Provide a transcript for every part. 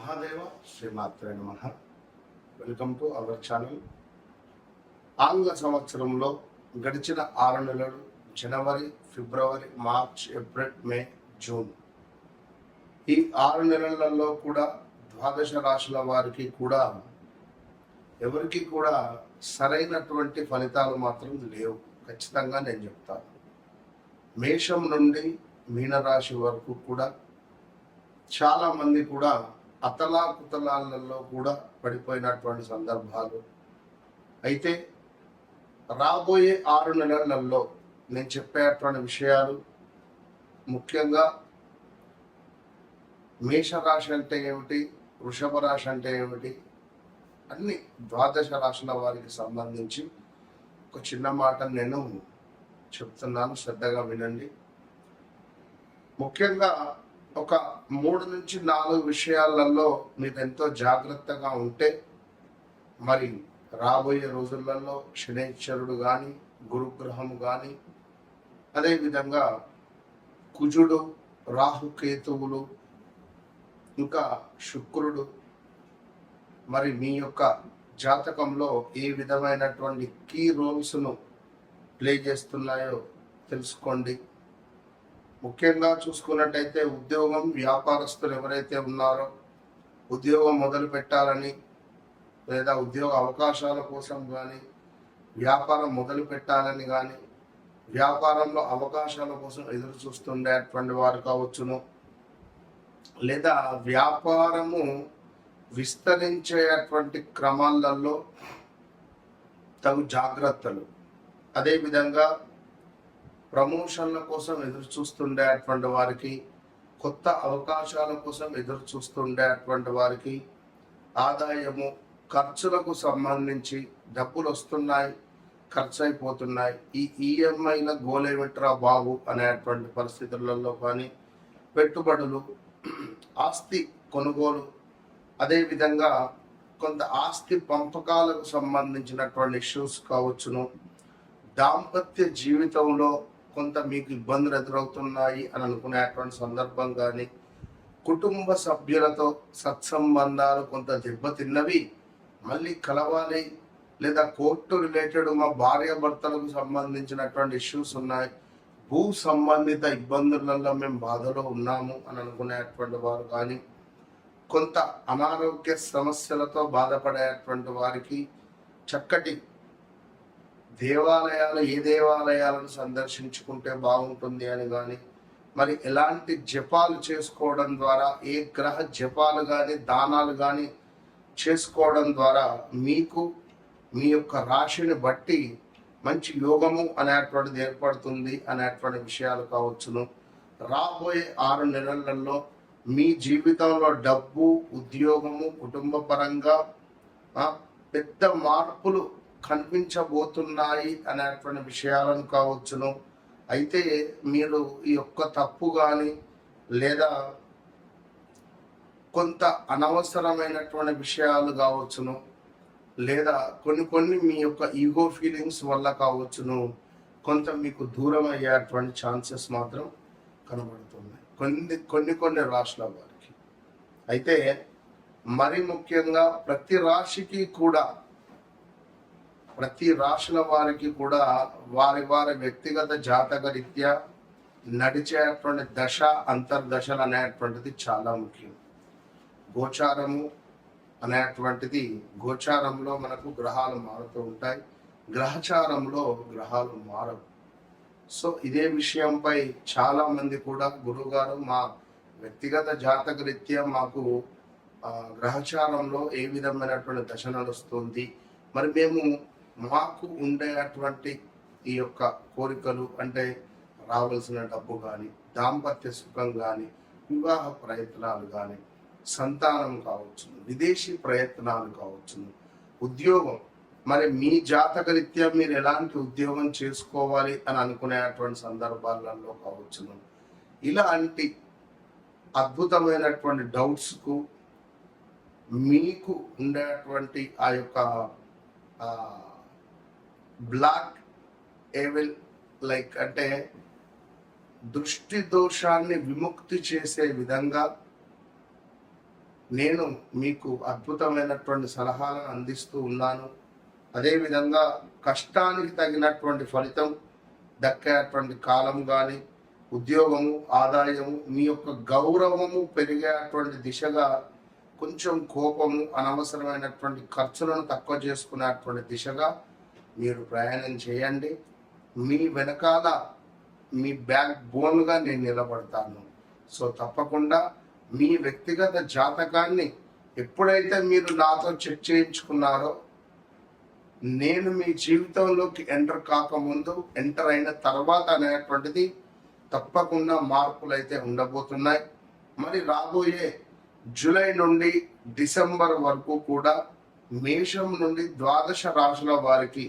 మహాదేవ శ్రీమాత్రే నమః. Welcome to our channel. ఆంగ్ల సంవత్సరంలో గడిచిన 6 నెలలు జనవరి, ఫిబ్రవరి, మార్చ్, ఏప్రిల్, మే, జూన్ ఈ 6 నెలలలో కూడా ద్వాదశ రాశుల వారికి కూడా ఎవరికి కూడా సరైనటువంటి ఫలితాలు మాత్రం లేవు. ఖచ్చితంగా నేను చెప్తాను. మేషం నుండి మీనరాశి వరకు కూడా చాలా మంది కూడా అతలాకుతలాలలో కూడా పడిపోయినటువంటి సందర్భాలు. అయితే రాబోయే 6 నెలలలో నేను చెప్పేటువంటి విషయాలు ముఖ్యంగా మేషరాశి అంటే ఏమిటి, వృషభ రాశి అంటే ఏమిటి, అన్ని ద్వాదశ రాశుల వారికి సంబంధించి ఒక చిన్న మాట నేను చెప్తున్నాను, శ్రద్ధగా వినండి. ముఖ్యంగా ఒక 3 నుంచి 4 విషయాలలో మీరు ఎంతో జాగ్రత్తగా ఉంటే మరి రాబోయే రోజులలో శనైశ్వరుడు కానీ, గురుగ్రహము కానీ, అదేవిధంగా కుజుడు, రాహుకేతువులు, ఇంకా శుక్రుడు మరి మీ యొక్క జాతకంలో ఏ విధమైనటువంటి కీ రోల్స్ను ప్లే చేస్తున్నాయో తెలుసుకోండి. ముఖ్యంగా చూసుకున్నట్టయితే ఉద్యోగం, వ్యాపారస్తులు ఎవరైతే ఉన్నారో ఉద్యోగం మొదలు పెట్టాలని లేదా ఉద్యోగ అవకాశాల కోసం కానీ, వ్యాపారం మొదలు పెట్టాలని కానీ, వ్యాపారంలో అవకాశాల కోసం ఎదురు చూస్తుండేటువంటి వారు కావచ్చును, లేదా వ్యాపారము విస్తరించేటువంటి క్రమాలలో తగు జాగ్రత్తలు, అదేవిధంగా ప్రమోషన్ల కోసం ఎదురు చూస్తుండేటువంటి వారికి, కొత్త అవకాశాల కోసం ఎదురు చూస్తుండేటువంటి వారికి, ఆదాయము, ఖర్చులకు సంబంధించి డబ్బులు వస్తున్నాయి, ఖర్చు అయిపోతున్నాయి, ఈ ఈఎంఐల గోలేమిట్రా బాబు అనేటువంటి పరిస్థితులలో కానీ, పెట్టుబడులు, ఆస్తి కొనుగోలు, అదేవిధంగా కొంత ఆస్తి పంపకాలకు సంబంధించినటువంటి ఇష్యూస్ కావచ్చును, దాంపత్య జీవితంలో కొంత మీకు ఇబ్బందులు ఎదురవుతున్నాయి అని అనుకునేటువంటి సందర్భం కానీ, కుటుంబ సభ్యులతో సత్సంబంధాలు కొంత దెబ్బతిన్నవి మళ్ళీ కలవాలి, లేదా కోర్టు రిలేటెడ్ మా భార్య భర్తలకు సంబంధించినటువంటి ఇష్యూస్ ఉన్నాయి, భూ సంబంధిత ఇబ్బందులలో మేము బాధలో ఉన్నాము అని అనుకునేటువంటి వారు కానీ, కొంత అనారోగ్య సమస్యలతో బాధపడేటువంటి వారికి చక్కటి దేవాలయాలు, ఏ దేవాలయాలను సందర్శించుకుంటే బాగుంటుంది అని కానీ, మరి ఎలాంటి జపాలు చేసుకోవడం ద్వారా, ఏ గ్రహ జపాలు కానీ దానాలు కానీ చేసుకోవడం ద్వారా మీకు మీ యొక్క రాశిని బట్టి మంచి యోగము అనేటువంటిది ఏర్పడుతుంది అనేటువంటి విషయాలు కావచ్చును. రాబోయే 6 నెలలలో మీ జీవితంలో డబ్బు, ఉద్యోగము, కుటుంబ పరంగా పెద్ద మార్పులు కనిపించబోతున్నాయి అనేటువంటి విషయాలను కావచ్చును. అయితే మీరు ఈ యొక్క తప్పు కానీ లేదా కొంత అనవసరమైనటువంటి విషయాలు కావచ్చును, లేదా కొన్ని మీ యొక్క ఈగో ఫీలింగ్స్ వల్ల కావచ్చును, కొంత మీకు దూరం అయ్యేటువంటి ఛాన్సెస్ మాత్రం కనబడుతున్నాయి కొన్ని రాశుల వారికి. అయితే మరి ముఖ్యంగా ప్రతి రాశుల వారికి కూడా వారి వ్యక్తిగత జాతక రీత్యా నడిచేటువంటి దశ, అంతర్దశలు అనేటువంటిది చాలా ముఖ్యం. గోచారము అనేటువంటిది, గోచారంలో మనకు గ్రహాలు మారుతూ ఉంటాయి, గ్రహచారంలో గ్రహాలు మారవు. సో ఇదే విషయంపై చాలా మంది కూడా గురువుగారు మా వ్యక్తిగత జాతక రీత్యా మాకు గ్రహచారంలో ఏ విధమైనటువంటి దశ నడుస్తుంది, మరి మేము మాకు ఉండేటువంటి ఈ యొక్క కోరికలు అంటే రావాల్సిన డబ్బు కానీ, దాంపత్య సుఖం కానీ, వివాహ ప్రయత్నాలు కానీ, సంతానం కావచ్చు, విదేశీ ప్రయత్నాలు కావచ్చు, ఉద్యోగం, మరి మీ జాతక రీత్యా మీరు ఎలాంటి ఉద్యోగం చేసుకోవాలి అని అనుకునేటువంటి సందర్భాలలో కావచ్చును, ఇలాంటి అద్భుతమైనటువంటి డౌట్స్కు మీకు ఉండేటువంటి ఆ యొక్క బ్లాక్ ఏవిల్ లైక్ అంటే దృష్టి దోషాన్ని విముక్తి చేసే విధంగా నేను మీకు అద్భుతమైనటువంటి సలహాలను అందిస్తూ ఉన్నాను. అదేవిధంగా కష్టానికి తగినటువంటి ఫలితం దక్కేటువంటి కాలం కానీ, ఉద్యోగము, ఆదాయము, మీ యొక్క గౌరవము పెరిగేటువంటి దిశగా, కొంచెం కోపము, అనవసరమైనటువంటి ఖర్చులను తక్కువ చేసుకునేటువంటి దిశగా మీరు ప్రయాణం చేయండి. మీ వెనకాల మీ బ్యాక్ బోన్గా నేను నిలబడతాను. సో తప్పకుండా మీ వ్యక్తిగత జాతకాన్ని ఎప్పుడైతే మీరు నాతో చెక్ చేయించుకున్నారో, నేను మీ జీవితంలోకి ఎంటర్ కాకముందు, ఎంటర్ అయిన తర్వాత అనేటువంటిది తప్పకుండా మార్పులు అయితే ఉండబోతున్నాయి. మరి రాబోయే జూలై నుండి డిసెంబర్ వరకు కూడా మేషం నుండి ద్వాదశ రాశుల వారికి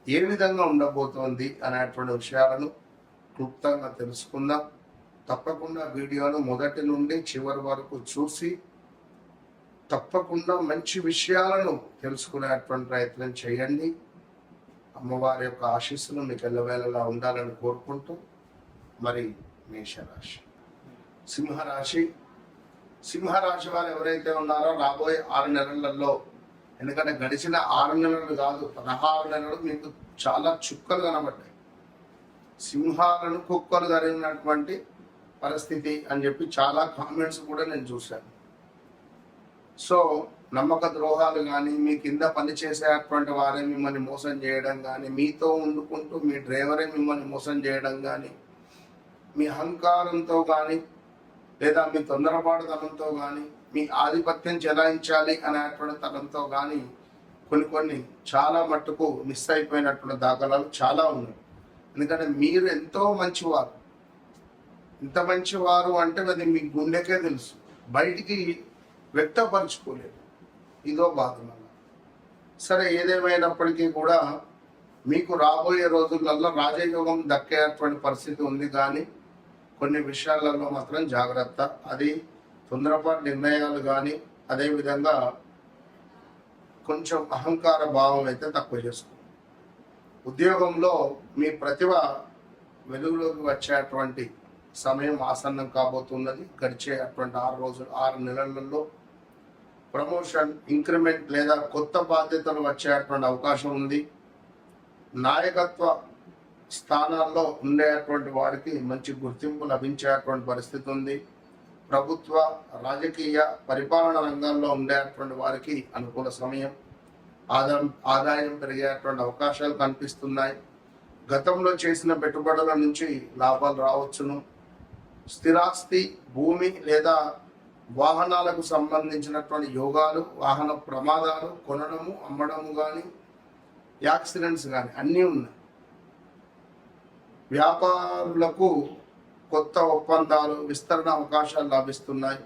ఏ విధంగా ఉండబోతోంది అనేటువంటి విషయాలను క్లుప్తంగా తెలుసుకుందాం. తప్పకుండా వీడియోను మొదటి నుండి చివరి వరకు చూసి తప్పకుండా మంచి విషయాలను తెలుసుకునేటువంటి ప్రయత్నం చేయండి. అమ్మవారి యొక్క ఆశీస్సులు మీకు ఎల్లవేళలా ఉండాలని కోరుకుంటూ, మరి మేషరాశి, సింహరాశి వారు ఎవరైతే ఉన్నారో రాబోయే 6 నెలలలో, ఎందుకంటే గడిచిన 6 నెలలు కాదు 16 నెలలు మీకు చాలా చుక్కలు కనబడ్డాయి. సింహాలను కుక్కలు జరిగినటువంటి పరిస్థితి అని చెప్పి చాలా కామెంట్స్ కూడా నేను చూశాను. సో నమ్మక ద్రోహాలు కానీ, మీ కింద పనిచేసేటువంటి వారే మిమ్మల్ని మోసం చేయడం కానీ, మీతో వండుకుంటూ మీ డ్రైవరే మిమ్మల్ని మోసం చేయడం కానీ, మీ అహంకారంతో కానీ, లేదా మీ తొందరపాటుతనంతో కానీ, మీ ఆధిపత్యం చెలాయించాలి అనేటువంటి తనంతో కానీ కొన్ని చాలా మట్టుకు మిస్ అయిపోయినటువంటి దాఖలాలు చాలా ఉన్నాయి. ఎందుకంటే మీరు ఎంతో మంచివారు. ఇంత మంచివారు అంటే అది మీ గుండెకే తెలుసు, బయటికి వ్యక్తపరచుకోలేదు. ఇదో బాధ. సరే, ఏదేమైనప్పటికీ కూడా మీకు రాబోయే రోజులలో రాజయోగం దక్కేటువంటి పరిస్థితి ఉంది. కానీ కొన్ని విషయాలలో మాత్రం జాగ్రత్త. అది తొందరపాటు నిర్ణయాలు కానీ, అదేవిధంగా కొంచెం అహంకార భావం అయితే తక్కువ చేసుకోండి. ఉద్యోగంలో మీ ప్రతిభ వెలుగులోకి వచ్చేటువంటి సమయం ఆసన్నం కాబోతున్నది. గడిచే అటువంటి 6 నెలలలో ప్రమోషన్, ఇంక్రిమెంట్ లేదా కొత్త బాధ్యతలు వచ్చేటువంటి అవకాశం ఉంది. నాయకత్వ స్థానాల్లో ఉండేటువంటి వారికి మంచి గుర్తింపు లభించేటువంటి పరిస్థితి ఉంది. ప్రభుత్వ, రాజకీయ, పరిపాలన రంగాల్లో ఉండేటువంటి వారికి అనుకూల సమయం. ఆదాయం పెరిగేటువంటి అవకాశాలు కనిపిస్తున్నాయి. గతంలో చేసిన పెట్టుబడుల నుంచి లాభాలు రావచ్చును. స్థిరాస్తి, భూమి లేదా వాహనాలకు సంబంధించినటువంటి యోగాలు, వాహన ప్రమాదాలు, కొనడము, అమ్మడము కానీ, యాక్సిడెంట్స్ కానీ అన్నీ ఉన్నాయి. వ్యాపారులకు కొత్త ఒప్పందాలు, విస్తరణ అవకాశాలు లభిస్తున్నాయి.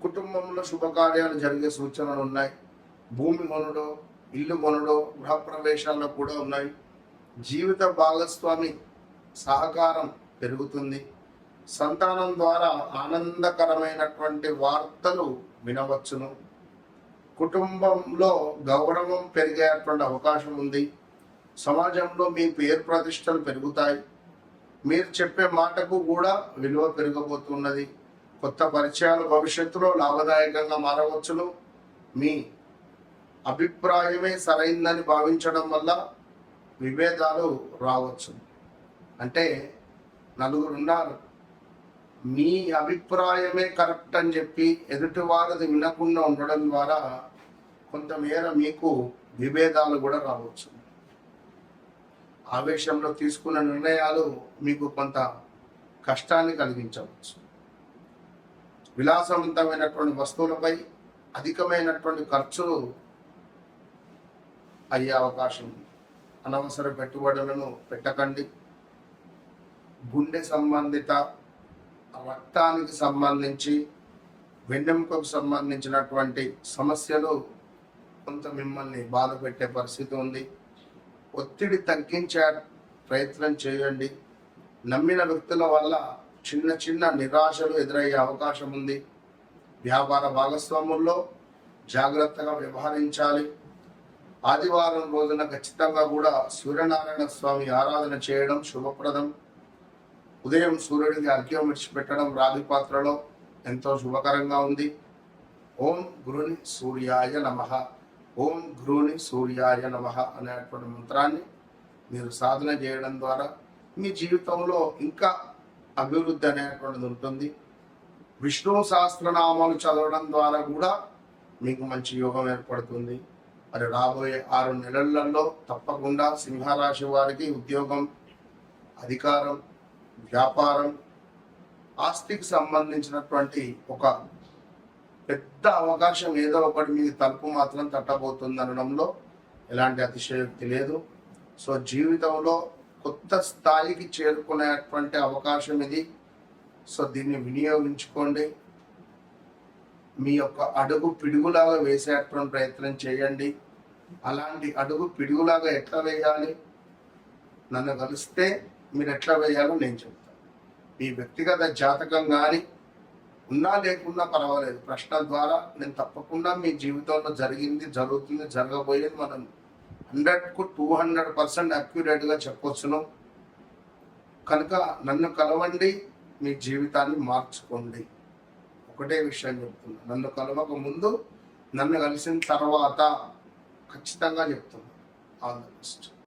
కుటుంబంలో శుభకార్యాలు జరిగే సూచనలు ఉన్నాయి. భూమి కొనుడో, ఇల్లు కొనుడో, గృహప్రవేశాల్లో కూడా ఉన్నాయి. జీవిత భాగస్వామి సహకారం పెరుగుతుంది. సంతానం ద్వారా ఆనందకరమైనటువంటి వార్తలు వినవచ్చును. కుటుంబంలో గౌరవం పెరిగేటువంటి అవకాశం ఉంది. సమాజంలో మీ పేరు ప్రతిష్టలు పెరుగుతాయి. మీరు చెప్పే మాటకు కూడా విలువ పెరగబోతున్నది. కొత్త పరిచయాలు భవిష్యత్తులో లాభదాయకంగా మారవచ్చును. మీ అభిప్రాయమే సరైందని భావించడం వల్ల విభేదాలు రావచ్చు. అంటే నలుగురు ఉన్నారు, మీ అభిప్రాయమే కరెక్ట్ అని చెప్పి ఎదుటివారిది వినకుండా ఉండడం ద్వారా కొంతమేర మీకు విభేదాలు కూడా రావచ్చు. ఆవేశంలో తీసుకున్న నిర్ణయాలు మీకు కొంత కష్టాన్ని కలిగించవచ్చు. విలాసవంతమైనటువంటి వస్తువులపై అధికమైనటువంటి ఖర్చులు అయ్యే అవకాశం ఉంది. అనవసర పెట్టుబడులను పెట్టకండి. గుండె సంబంధిత, రక్తానికి సంబంధించి, వెన్నెముకకు సంబంధించినటువంటి సమస్యలు కొంత మిమ్మల్ని బాధ పెట్టే పరిస్థితి ఉంది. ఒత్తిడి తగ్గించే ప్రయత్నం చేయండి. నమ్మిన వ్యక్తుల వల్ల చిన్న నిరాశలు ఎదురయ్యే అవకాశం ఉంది. వ్యాపార భాగస్వాముల్లో జాగ్రత్తగా వ్యవహరించాలి. ఆదివారం రోజున ఖచ్చితంగా కూడా సూర్యనారాయణ స్వామి ఆరాధన చేయడం శుభప్రదం. ఉదయం సూర్యుడికి అర్ఘ్యం విడిచిపెట్టడం రాగి పాత్రలో ఎంతో శుభకరంగా ఉంది. ఓం గురుని సూర్యాయ నమః, ఓం గురుని సూర్యాయ నమః అనేటువంటి మంత్రాన్ని మీరు సాధన చేయడం ద్వారా మీ జీవితంలో ఇంకా అభివృద్ధి అనేటువంటిది ఉంటుంది. విష్ణు సహస్రనామాలు చదవడం ద్వారా కూడా మీకు మంచి యోగం ఏర్పడుతుంది. మరి రాబోయే 6 నెలలలో తప్పకుండా సింహరాశి వారికి ఉద్యోగం, అధికారం, వ్యాపారం, ఆస్తికి సంబంధించినటువంటి ఒక పెద్ద అవకాశం ఏదో ఒకటి మీ తలుపు మాత్రం తట్టబోతుంది అనడంలో ఎలాంటి అతిశయోక్తి లేదు. సో జీవితంలో కొత్త స్థాయికి చేరుకునేటువంటి అవకాశం ఇది. సో దీన్ని వినియోగించుకోండి. మీ యొక్క అడుగు పిడుగులాగా వేసేటువంటి ప్రయత్నం చేయండి. అలాంటి అడుగు పిడుగులాగా ఎట్లా వేయాలి, నన్ను కలిస్తే మీరు ఎట్లా వేయాలో నేను చెప్తాను. మీ వ్యక్తిగత జాతకం కానీ ఉన్నా లేకున్నా పర్వాలేదు, ప్రశ్న ద్వారా నేను తప్పకుండా మీ జీవితంలో జరిగింది, జరుగుతుంది, జరగబోయేది మనం 100కు 200% అక్యురేట్గా చెప్పొచ్చును. కనుక నన్ను కలవండి, మీ జీవితాన్ని మార్చుకోండి. ఒకటే విషయం చెప్తున్నా, నన్ను కలవక ముందు, నన్ను కలిసిన తర్వాత ఖచ్చితంగా చెప్తున్నా. All the best.